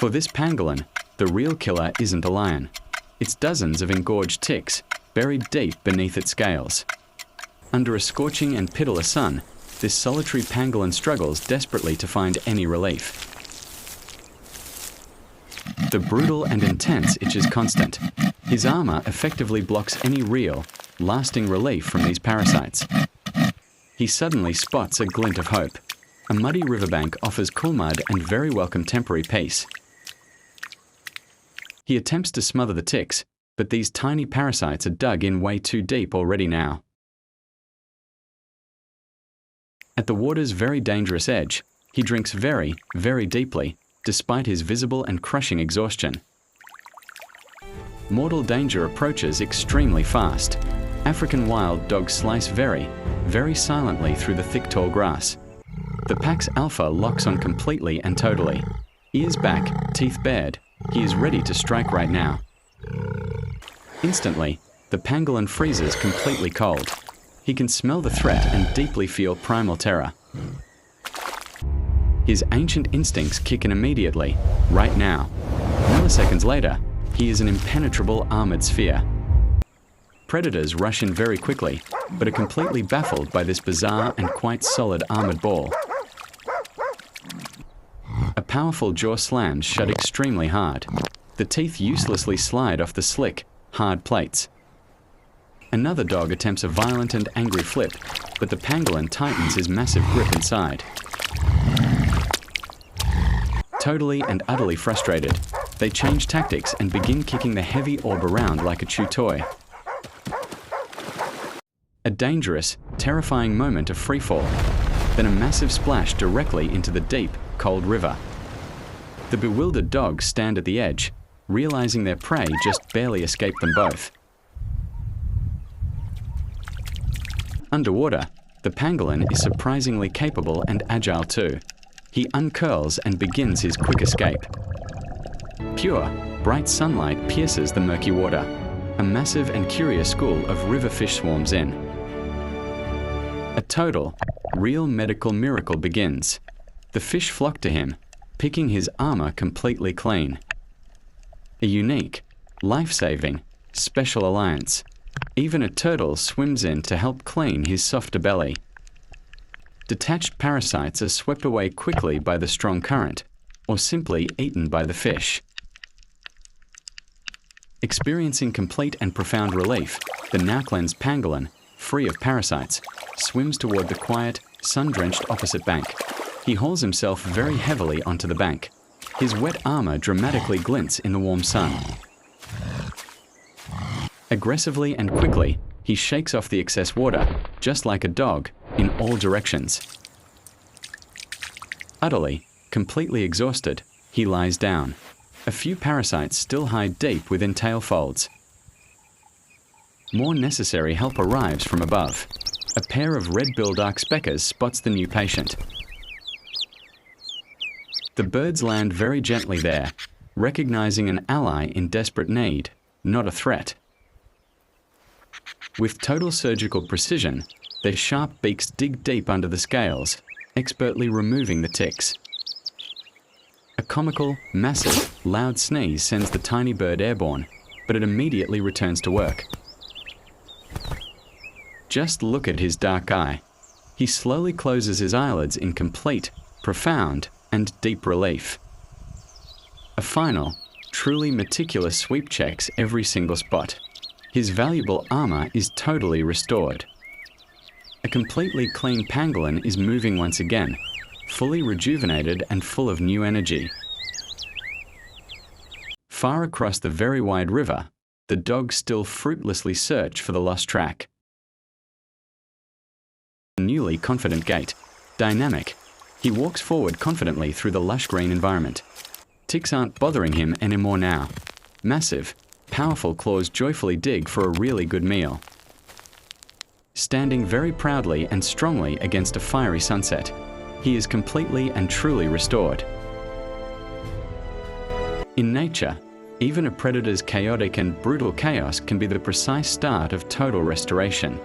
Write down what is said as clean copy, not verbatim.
For this pangolin, the real killer isn't a lion. It's dozens of engorged ticks buried deep beneath its scales. Under a scorching and pitiless sun, this solitary pangolin struggles desperately to find any relief. The brutal and intense itch is constant. His armor effectively blocks any real, lasting relief from these parasites. He suddenly spots a glint of hope. A muddy riverbank offers cool mud and very welcome temporary peace. He attempts to smother the ticks, but these tiny parasites are dug in way too deep already now. At the water's very dangerous edge, he drinks very, very deeply, despite his visible and crushing exhaustion. Mortal danger approaches extremely fast. African wild dogs slice very, very silently through the thick tall grass. The pack's alpha locks on completely and totally. Ears back, teeth bared, he is ready to strike right now. Instantly, the pangolin freezes completely cold. He can smell the threat and deeply feel primal terror. His ancient instincts kick in immediately, right now. Milliseconds later, he is an impenetrable armored sphere. Predators rush in very quickly, but are completely baffled by this bizarre and quite solid armored ball. A powerful jaw slams shut extremely hard. The teeth uselessly slide off the slick, hard plates. Another dog attempts a violent and angry flip, but the pangolin tightens his massive grip inside. Totally and utterly frustrated, they change tactics and begin kicking the heavy orb around like a chew toy. A dangerous, terrifying moment of freefall, then a massive splash directly into the deep, cold river. The bewildered dogs stand at the edge, realizing their prey just barely escaped them both. Underwater, the pangolin is surprisingly capable and agile too. He uncurls and begins his quick escape. Pure, bright sunlight pierces the murky water. A massive and curious school of river fish swarms in. A total, real medical miracle begins. The fish flock to him, picking his armor completely clean. A unique, life-saving, special alliance. Even a turtle swims in to help clean his softer belly. Detached parasites are swept away quickly by the strong current, or simply eaten by the fish. Experiencing complete and profound relief, the now-cleansed pangolin, free of parasites, swims toward the quiet, sun-drenched opposite bank. He hauls himself very heavily onto the bank. His wet armor dramatically glints in the warm sun. Aggressively and quickly, he shakes off the excess water, just like a dog, in all directions. Utterly, completely exhausted, he lies down. A few parasites still hide deep within tail folds. More necessary help arrives from above. A pair of red-billed oxpeckers spots the new patient. The birds land very gently there, recognizing an ally in desperate need, not a threat. With total surgical precision, their sharp beaks dig deep under the scales, expertly removing the ticks. A comical, massive, loud sneeze sends the tiny bird airborne, but it immediately returns to work. Just look at his dark eye. He slowly closes his eyelids in complete, profound, and deep relief. A final, truly meticulous sweep checks every single spot. His valuable armor is totally restored. A completely clean pangolin is moving once again, fully rejuvenated and full of new energy. Far across the very wide river, the dogs still fruitlessly search for the lost track. A newly confident gait, dynamic, he walks forward confidently through the lush green environment. Ticks aren't bothering him anymore now. Massive, powerful claws joyfully dig for a really good meal. Standing very proudly and strongly against a fiery sunset, he is completely and truly restored. In nature, even a predator's chaotic and brutal chaos can be the precise start of total restoration.